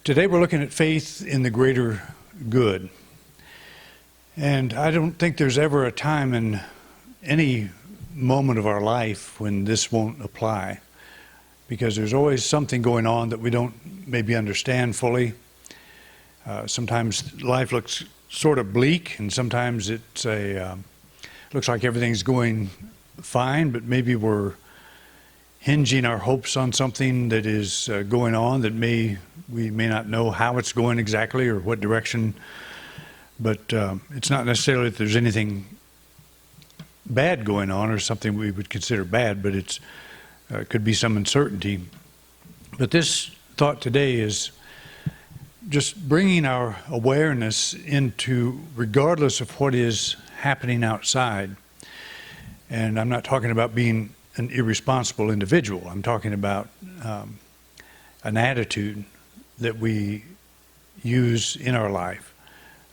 Today we're looking at faith in the greater good. And I don't think there's ever a time in any moment of our life when this won't apply, because there's always something going on that we don't maybe understand fully. Sometimes life looks sort of bleak, and sometimes looks like everything's going fine, but maybe we're hinging our hopes on something that is going on that we may not know how it's going exactly or what direction, but it's not necessarily that there's anything bad going on or something we would consider bad, but it could be some uncertainty. But this thought today is just bringing our awareness into, regardless of what is happening outside. And I'm not talking about being an irresponsible individual. I'm talking about an attitude that we use in our life,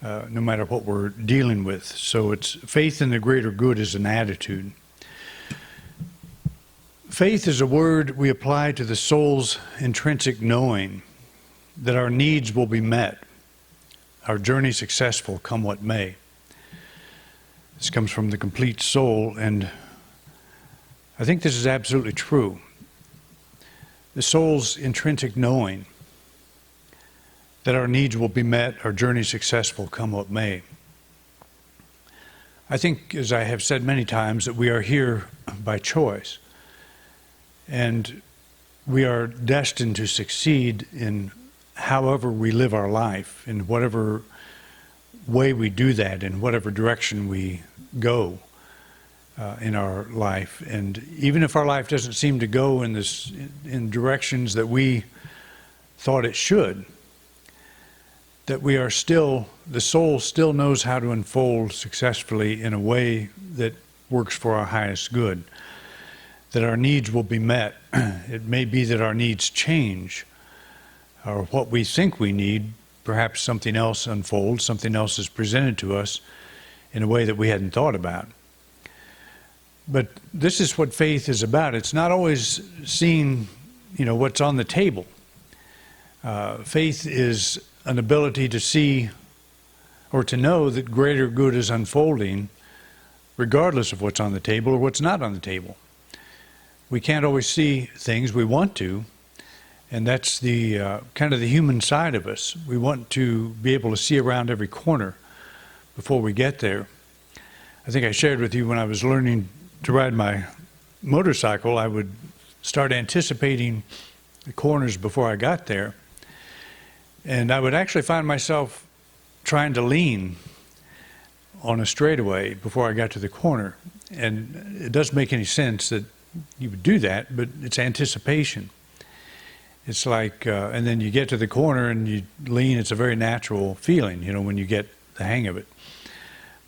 no matter what we're dealing with. So it's faith in the greater good is an attitude. Faith is a word we apply to the soul's intrinsic knowing that our needs will be met, our journey successful, come what may. This comes from the complete soul, and I think this is absolutely true. The soul's intrinsic knowing that our needs will be met, our journey successful, come what may. I think, as I have said many times, that we are here by choice, and we are destined to succeed in however we live our life, in whatever way we do that, in whatever direction we go in our life. And even if our life doesn't seem to go in directions that we thought it should, that we are still, the soul still knows how to unfold successfully in a way that works for our highest good, that our needs will be met. It may be that our needs change, or what we think we need, perhaps something else unfolds, something else is presented to us in a way that we hadn't thought about. But this is what faith is about. It's not always seeing, what's on the table. Faith is an ability to see or to know that greater good is unfolding regardless of what's on the table or what's not on the table. We can't always see things. We want to, and that's the kind of the human side of us. We want to be able to see around every corner before we get there. I think I shared with you when I was learning to ride my motorcycle, I would start anticipating the corners before I got there. And I would actually find myself trying to lean on a straightaway before I got to the corner. And it doesn't make any sense that you would do that, but it's anticipation. It's like, and then you get to the corner and you lean. It's a very natural feeling, when you get the hang of it.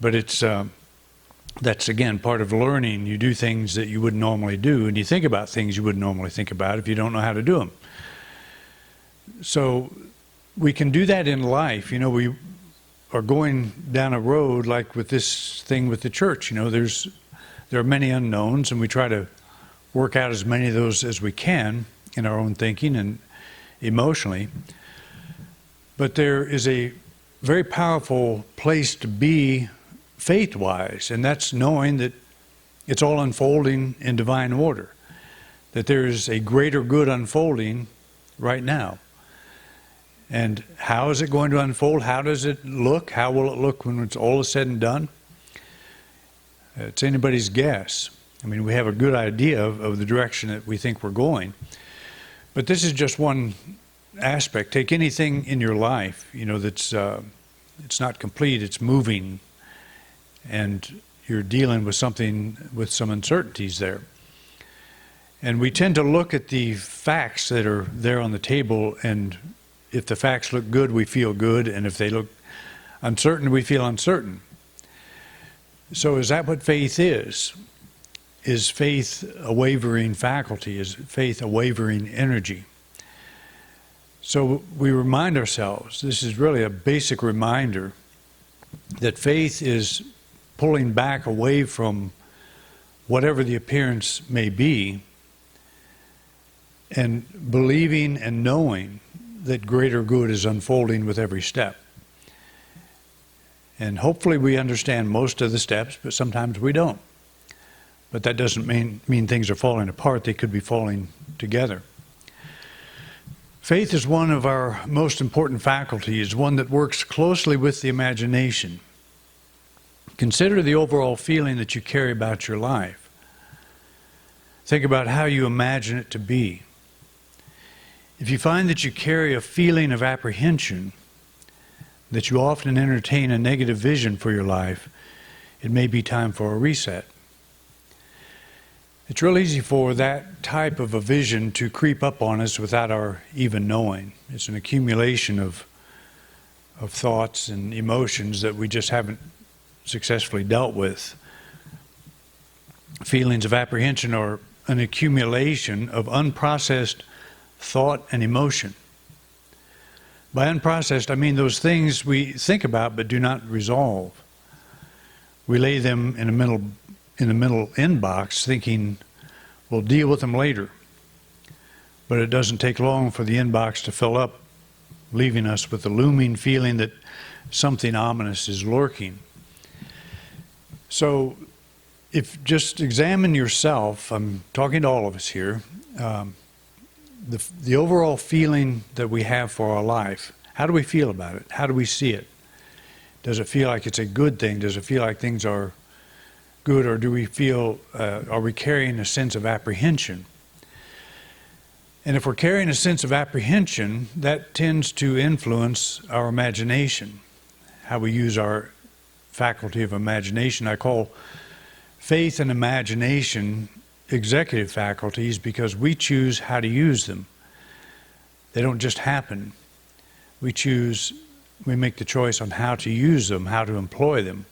But it's, that's again part of learning. You do things that you wouldn't normally do, and you think about things you wouldn't normally think about if you don't know how to do them. So we can do that in life. We are going down a road like with this thing with the church. There are many unknowns, and we try to work out as many of those as we can in our own thinking and emotionally. But there is a very powerful place to be faith-wise, and that's knowing that it's all unfolding in divine order, that there is a greater good unfolding right now. And how is it going to unfold? How does it look? How will it look when it's all is said and done? It's anybody's guess. We have a good idea of the direction that we think we're going. But this is just one aspect. Take anything in your life, that's it's not complete, it's moving, and you're dealing with something with some uncertainties there. And we tend to look at the facts that are there on the table, and if the facts look good, we feel good, and if they look uncertain, we feel uncertain. So is that what faith is? Is faith a wavering faculty? Is faith a wavering energy? So we remind ourselves, this is really a basic reminder, that faith is pulling back away from whatever the appearance may be, and believing and knowing that greater good is unfolding with every step. And hopefully we understand most of the steps, but sometimes we don't. But that doesn't mean things are falling apart. They could be falling together. Faith is one of our most important faculties, one that works closely with the imagination. Consider the overall feeling that you carry about your life. Think about how you imagine it to be. If you find that you carry a feeling of apprehension, that you often entertain a negative vision for your life, it may be time for a reset. It's real easy for that type of a vision to creep up on us without our even knowing. It's an accumulation of thoughts and emotions that we just haven't successfully dealt with. Feelings of apprehension are an accumulation of unprocessed thought and emotion. By unprocessed, I mean those things we think about but do not resolve. We lay them in the middle inbox thinking we'll deal with them later. But it doesn't take long for the inbox to fill up, leaving us with the looming feeling that something ominous is lurking. So if just examine yourself, I'm talking to all of us here, the overall feeling that we have for our life, how do we feel about it? How do we see it? Does it feel like it's a good thing? Does it feel like things are good, or do we feel, are we carrying a sense of apprehension? And if we're carrying a sense of apprehension, that tends to influence our imagination, how we use our faculty of imagination. I call faith and imagination executive faculties because we choose how to use them. They don't just happen. We make the choice on how to use them, how to employ them.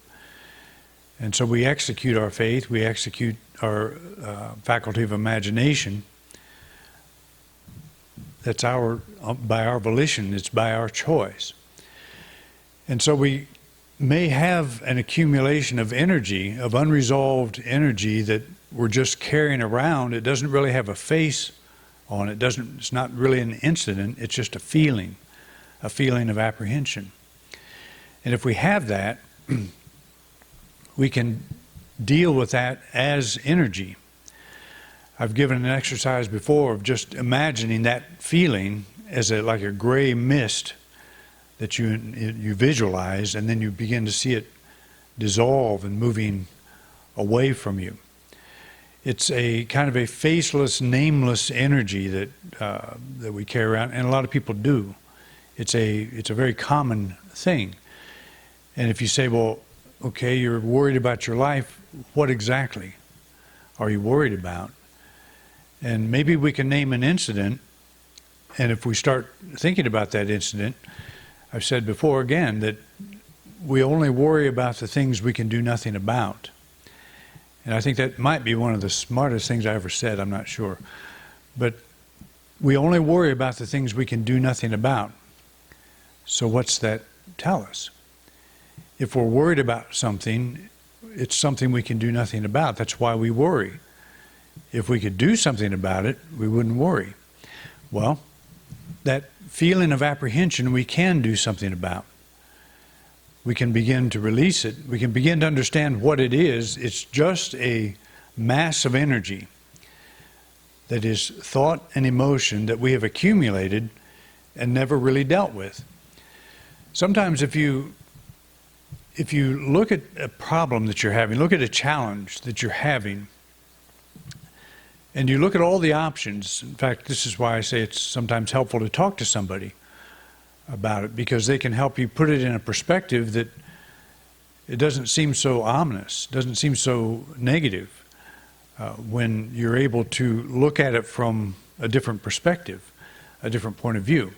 And so we execute our faith, we execute our faculty of imagination. That's by our volition, it's by our choice. And so we may have an accumulation of energy, of unresolved energy that we're just carrying around. It doesn't really have a face on it. It's not really an incident, it's just a feeling of apprehension. And if we have that, we can deal with that as energy. I've given an exercise before of just imagining that feeling as like a gray mist that you visualize, and then you begin to see it dissolve and moving away from you. It's a kind of a faceless, nameless energy that we carry around, and a lot of people do. It's a very common thing. And if you say, well, okay, you're worried about your life, what exactly are you worried about? And maybe we can name an incident, and if we start thinking about that incident, I've said before again that we only worry about the things we can do nothing about. And I think that might be one of the smartest things I ever said, I'm not sure. But we only worry about the things we can do nothing about. So what's that tell us? If we're worried about something, it's something we can do nothing about. That's why we worry. If we could do something about it, we wouldn't worry. Well, that feeling of apprehension we can do something about. We can begin to release it. We can begin to understand what it is. It's just a mass of energy that is thought and emotion that we have accumulated and never really dealt with. Sometimes if you look at a problem that you're having, look at a challenge that you're having, and you look at all the options. In fact, this is why I say it's sometimes helpful to talk to somebody about it, because they can help you put it in a perspective that it doesn't seem so ominous, doesn't seem so negative when you're able to look at it from a different perspective, a different point of view.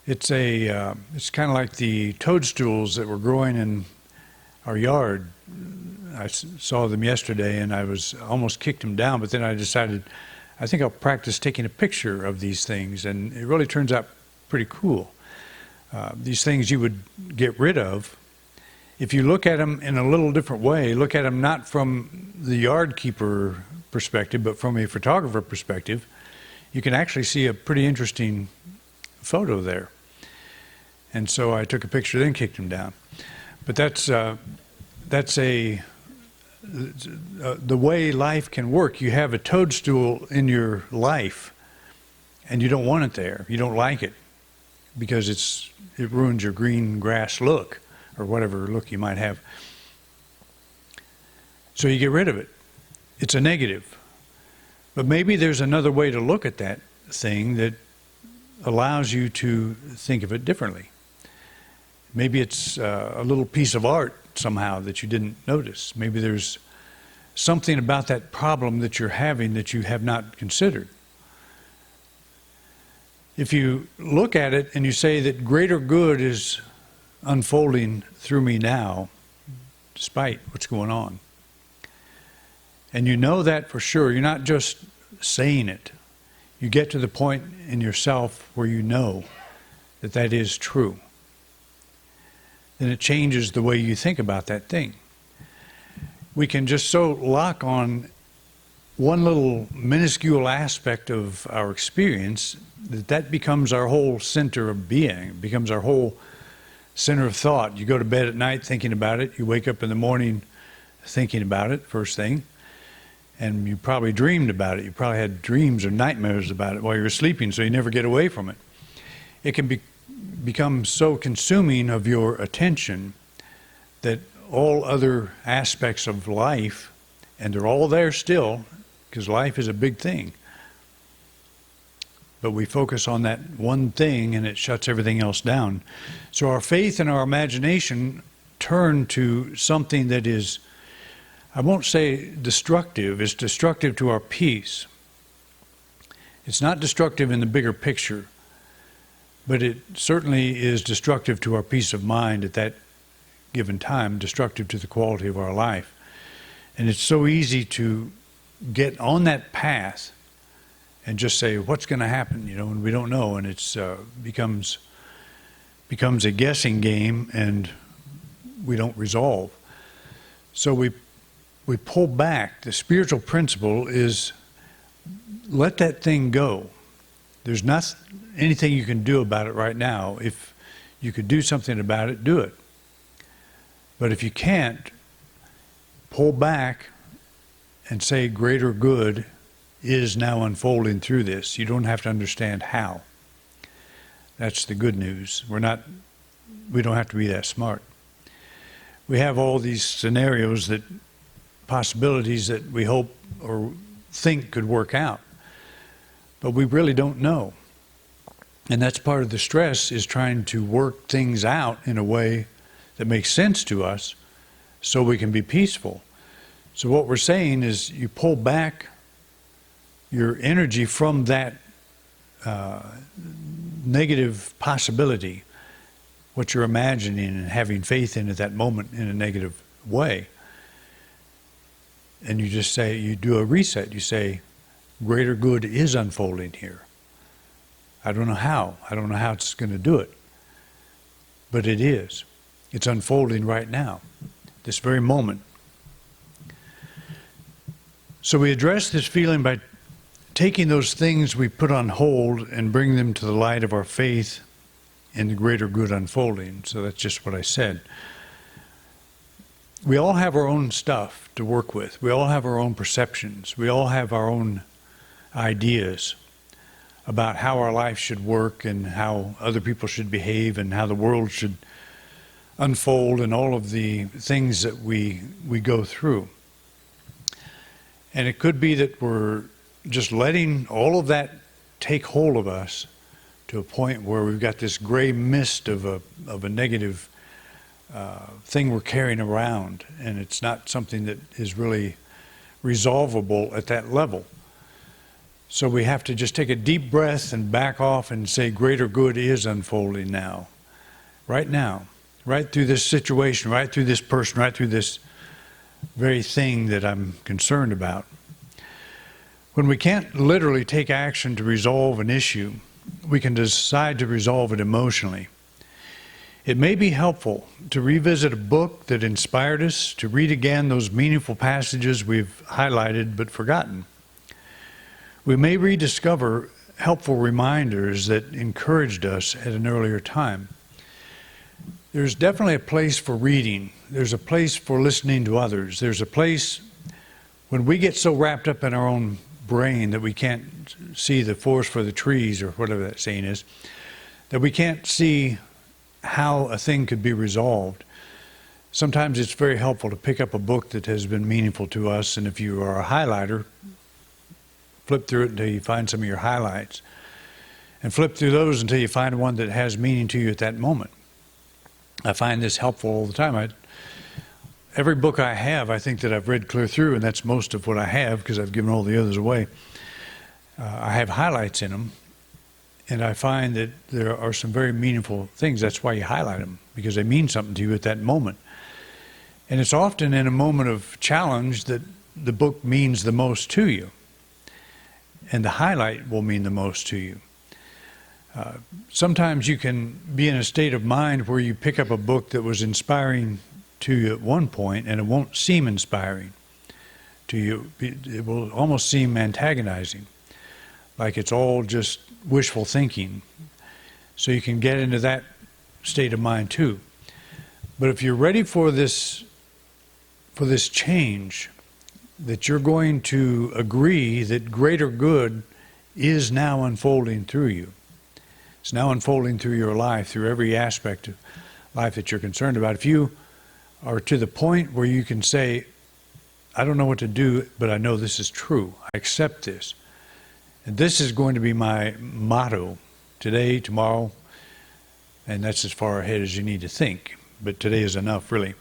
It's kind of like the toadstools that were growing in our yard. I saw them yesterday and I almost kicked them down, but then I decided I think I'll practice taking a picture of these things, and it really turns out pretty cool. These things you would get rid of if you look at them in a little different way. Look at them not from the yard keeper perspective, but from a photographer perspective. You can actually see a pretty interesting photo there. And so I took a picture, then kicked him down. But that's the way life can work. You have a toadstool in your life, and you don't want it there. You don't like it because it ruins your green grass look, or whatever look you might have. So you get rid of it. It's a negative. But maybe there's another way to look at that thing that allows you to think of it differently. Maybe it's a little piece of art somehow that you didn't notice. Maybe there's something about that problem that you're having that you have not considered. If you look at it and you say that greater good is unfolding through me now, despite what's going on, and you know that for sure, you're not just saying it. You get to the point in yourself where you know that that is true. Then it changes the way you think about that thing. We can just so lock on one little minuscule aspect of our experience that becomes our whole center of being. It becomes our whole center of thought. You go to bed at night thinking about it. You wake up in the morning thinking about it, first thing. And you probably dreamed about it. You probably had dreams or nightmares about it while you were sleeping, so you never get away from it. It can become so consuming of your attention that all other aspects of life, and they're all there still, because life is a big thing, but we focus on that one thing and it shuts everything else down. So our faith and our imagination turn to something that is, I won't say destructive, it's destructive to our peace. It's not destructive in the bigger picture, but it certainly is destructive to our peace of mind at that given time, destructive to the quality of our life. And it's so easy to get on that path and just say, what's going to happen, and we don't know, and it's becomes a guessing game, and we don't resolve. So we pull back. The spiritual principle is let that thing go. There's not anything you can do about it right now. If you could do something about it, do it. But if you can't, pull back and say greater good is now unfolding through this. You don't have to understand how. That's the good news. We don't have to be that smart. We have all these scenarios, possibilities that we hope or think could work out, but we really don't know. And that's part of the stress, is trying to work things out in a way that makes sense to us so we can be peaceful. So what we're saying is, you pull back your energy from that negative possibility, what you're imagining and having faith in at that moment in a negative way. And you just say, you do a reset. You say, greater good is unfolding here. I don't know how. I don't know how it's going to do it. But it is. It's unfolding right now, this very moment. So we address this feeling by taking those things we put on hold and bring them to the light of our faith in the greater good unfolding. So that's just what I said. We all have our own stuff to work with. We all have our own perceptions. We all have our own ideas about how our life should work and how other people should behave and how the world should unfold and all of the things that we go through. And it could be that we're just letting all of that take hold of us to a point where we've got this gray mist of a negative thing we're carrying around, and it's not something that is really resolvable at that level. So we have to just take a deep breath and back off and say, greater good is unfolding now, right through this situation, right through this person, right through this very thing that I'm concerned about. When we can't literally take action to resolve an issue, we can decide to resolve it emotionally. It may be helpful to revisit a book that inspired us, to read again those meaningful passages we've highlighted but forgotten. We may rediscover helpful reminders that encouraged us at an earlier time. There's definitely a place for reading. There's a place for listening to others. There's a place when we get so wrapped up in our own brain that we can't see the forest for the trees, or whatever that saying is, that we can't see how a thing could be resolved. Sometimes it's very helpful to pick up a book that has been meaningful to us, and if you are a highlighter, flip through it until you find some of your highlights, and flip through those until you find one that has meaning to you at that moment. I find this helpful all the time. Every book I have, I think that I've read clear through, and that's most of what I have because I've given all the others away. I have highlights in them, and I find that there are some very meaningful things. That's why you highlight them, because they mean something to you at that moment. And it's often in a moment of challenge that the book means the most to you, and the highlight will mean the most to you. Sometimes you can be in a state of mind where you pick up a book that was inspiring to you at one point, and it won't seem inspiring to you. It will almost seem antagonizing, like it's all just wishful thinking. So you can get into that state of mind too. But if you're ready for this change, that you're going to agree that greater good is now unfolding through you. It's now unfolding through your life, through every aspect of life that you're concerned about. If you are to the point where you can say, I don't know what to do, but I know this is true. I accept this. And this is going to be my motto today, tomorrow, and that's as far ahead as you need to think. But today is enough, really.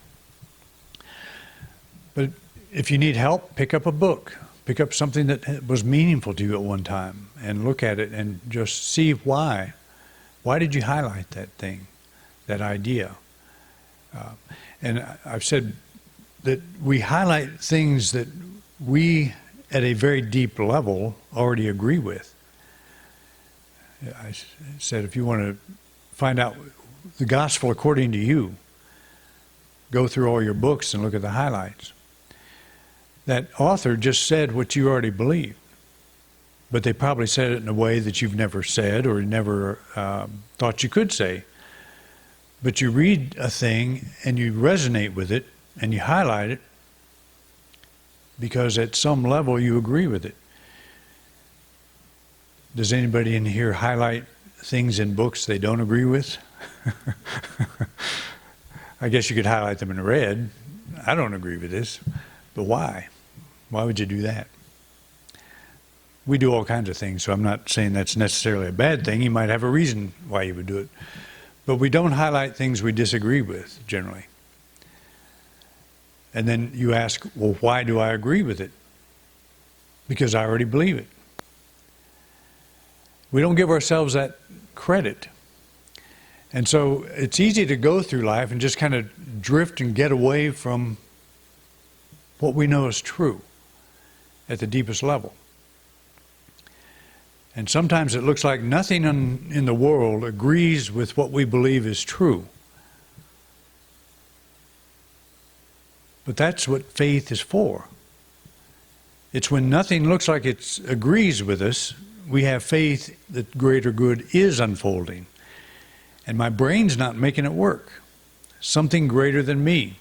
But if you need help, pick up a book. Pick up something that was meaningful to you at one time and look at it and just see why. Why did you highlight that thing, that idea? And I've said that we highlight things that we, at a very deep level, already agree with. I said, if you want to find out the gospel according to you, go through all your books and look at the highlights. That author just said what you already believe, but they probably said it in a way that you've never said or never thought you could say. But you read a thing and you resonate with it and you highlight it because at some level you agree with it. Does anybody in here highlight things in books they don't agree with? I guess you could highlight them in red. I don't agree with this, but why? Why would you do that? We do all kinds of things, so I'm not saying that's necessarily a bad thing. You might have a reason why you would do it. But we don't highlight things we disagree with, generally. And then you ask, well, why do I agree with it? Because I already believe it. We don't give ourselves that credit. And so it's easy to go through life and just kind of drift and get away from what we know is true at the deepest level. And sometimes it looks like nothing in the world agrees with what we believe is true. But that's what faith is for. It's when nothing looks like it agrees with us, we have faith that greater good is unfolding. And my brain's not making it work. Something greater than me,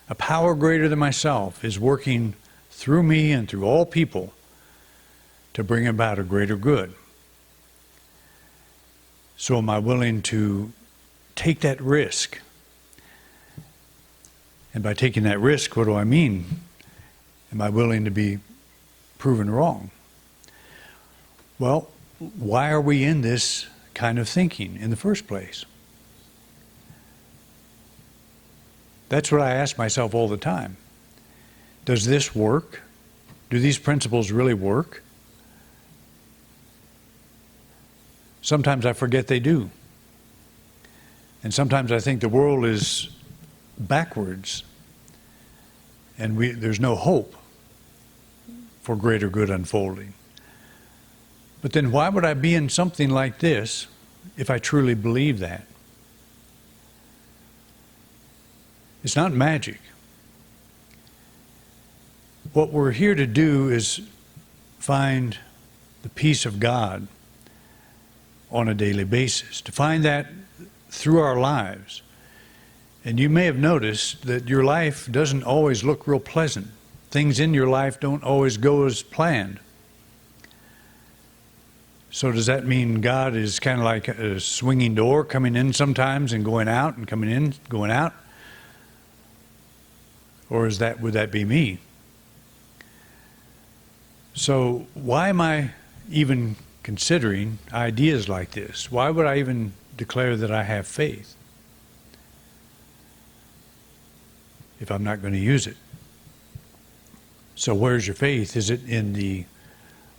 a power greater than myself, is working through me and through all people to bring about a greater good. So am I willing to take that risk? And by taking that risk, what do I mean? Am I willing to be proven wrong? Well, why are we in this kind of thinking in the first place? That's what I ask myself all the time. Does this work? Do these principles really work? Sometimes I forget they do. And sometimes I think the world is backwards and there's no hope for greater good unfolding. But then why would I be in something like this if I truly believe that? It's not magic. What we're here to do is find the peace of God on a daily basis, to find that through our lives. And you may have noticed that your life doesn't always look real pleasant. Things in your life don't always go as planned. So does that mean God is kind of like a swinging door, coming in sometimes and going out and coming in, going out? Or would that be me? So why am I even considering ideas like this? Why would I even declare that I have faith if I'm not going to use it? So where's your faith? Is it in the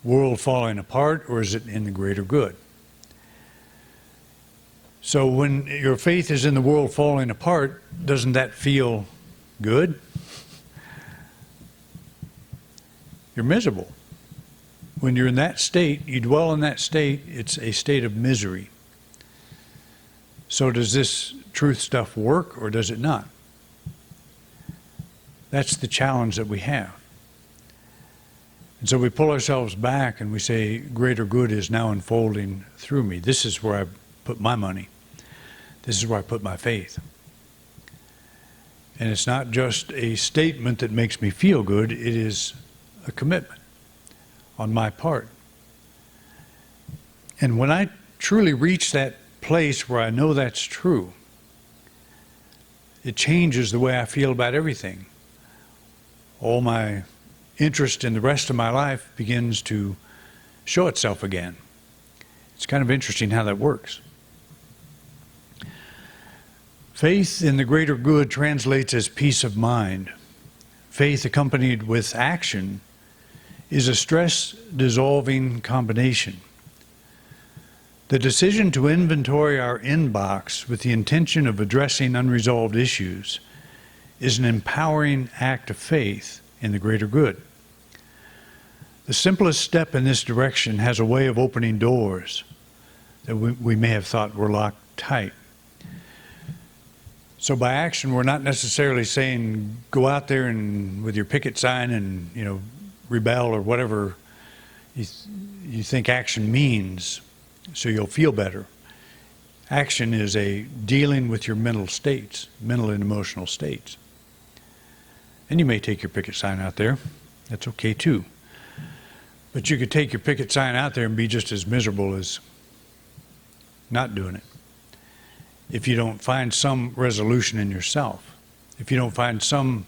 world falling apart, or is it in the greater good? So when your faith is in the world falling apart, doesn't that feel good? You're miserable. When you're in that state, you dwell in that state, it's a state of misery. So does this truth stuff work, or does it not? That's the challenge that we have. And so we pull ourselves back and we say, greater good is now unfolding through me. This is where I put my money. This is where I put my faith. And it's not just a statement that makes me feel good, it is a commitment on my part. And when I truly reach that place where I know that's true, it changes the way I feel about everything. All my interest in the rest of my life begins to show itself again. It's kind of interesting how that works. Faith in the greater good translates as peace of mind. Faith accompanied with action is a stress-dissolving combination. The decision to inventory our inbox with the intention of addressing unresolved issues is an empowering act of faith in the greater good. The simplest step in this direction has a way of opening doors that we may have thought were locked tight. So by action, we're not necessarily saying go out there and with your picket sign and rebel or whatever you think action means, so you'll feel better. Action is a dealing with your mental and emotional states. And you may take your picket sign out there. That's okay too. But you could take your picket sign out there and be just as miserable as not doing it. If you don't find some resolution in yourself, if you don't find some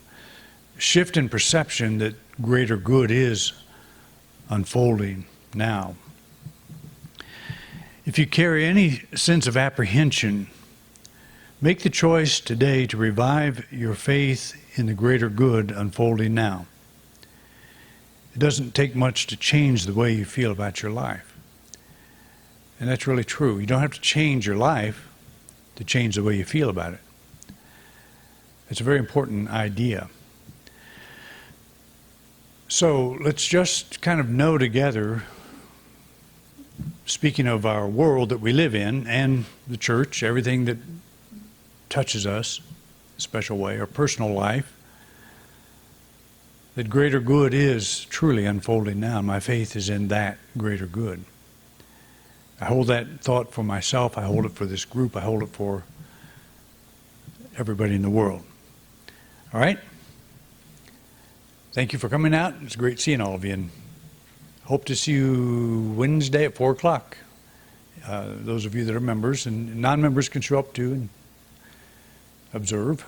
shift in perception that greater good is unfolding now. If you carry any sense of apprehension, make the choice today to revive your faith in the greater good unfolding now. It doesn't take much to change the way you feel about your life. And that's really true. You don't have to change your life to change the way you feel about it. It's a very important idea. So let's just kind of know together, speaking of our world that we live in and the church, everything that touches us in a special way, our personal life, that greater good is truly unfolding now. My faith is in that greater good. I hold that thought for myself. I hold it for this group. I hold it for everybody in the world. All right? Thank you for coming out. It's great seeing all of you. And hope to see you Wednesday at 4 o'clock. Those of you that are members, and non-members can show up too and observe.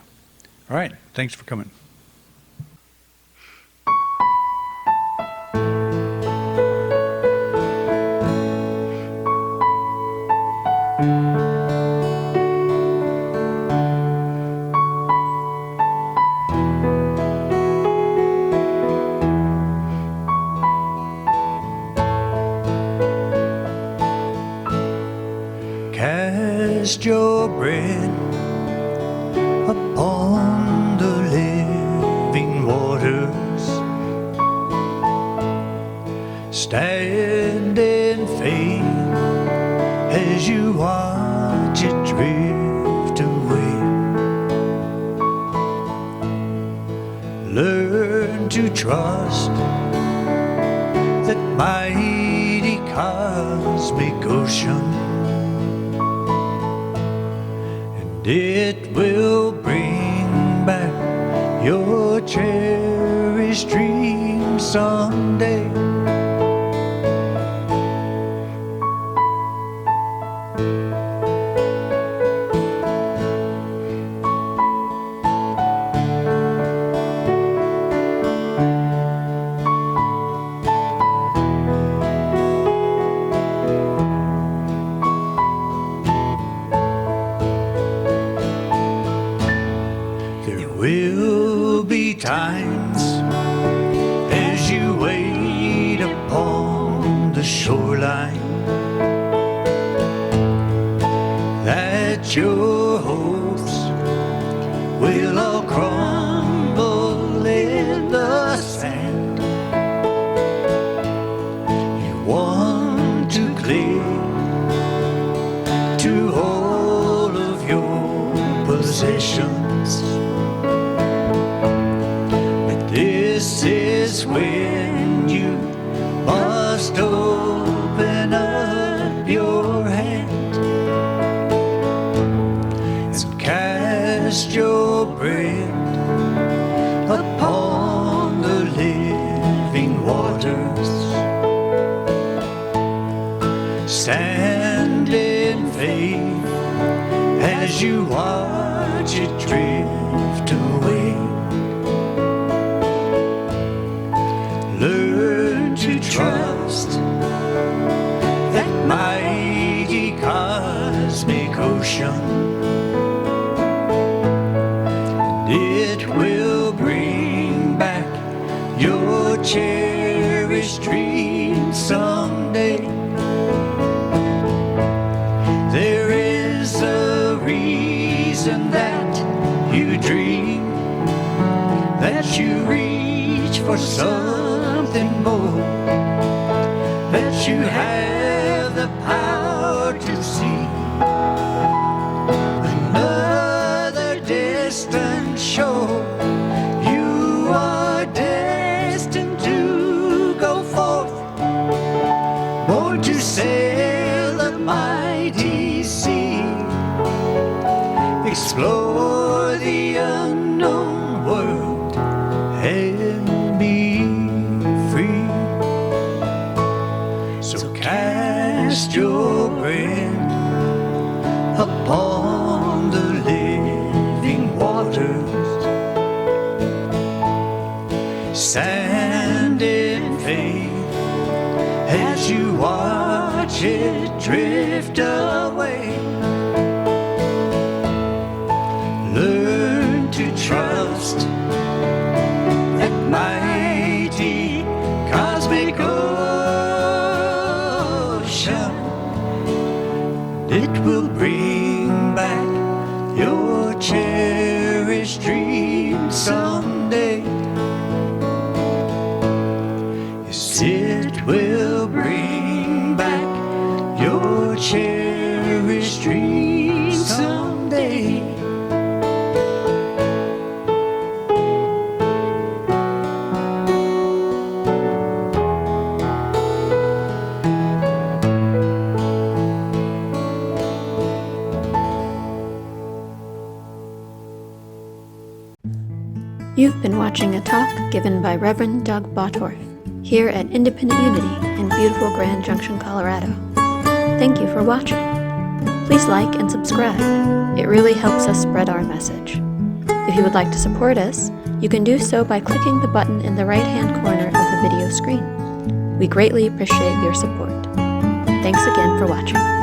All right. Thanks for coming. Cast your bread upon the living waters. Stand in faith as you watch it drift away. Learn to trust that mighty cosmic ocean It will bring back your cherished dream someday. Will be times as you wait upon the shoreline that your hopes will all crumble in the sand. You want to cling to all of your possessions. This is when you must open up your hand and cast your bread upon the living waters. Stand in faith as you watch it drift away. Learn to trust that mighty cosmic ocean. It will bring back your cherished dreams someday. There is a reason that you dream, that you reach for something more, that you have the power to see another distant shore. You are destined to go forth, born to sail the mighty sea, explore the unknown world and be free. So cast your bread upon the living waters. Stand in faith as you watch it drift away. Learn to trust that mighty cosmic ocean. It will bring back your cherished dreams someday. Yes, it will bring back your cherished dreams someday. You've been watching a talk given by Reverend Doug Bottorff here at Independent Unity in beautiful Grand Junction, Colorado. Thank you for watching. Please like and subscribe. It really helps us spread our message. If you would like to support us, you can do so by clicking the button in the right-hand corner of the video screen. We greatly appreciate your support. Thanks again for watching.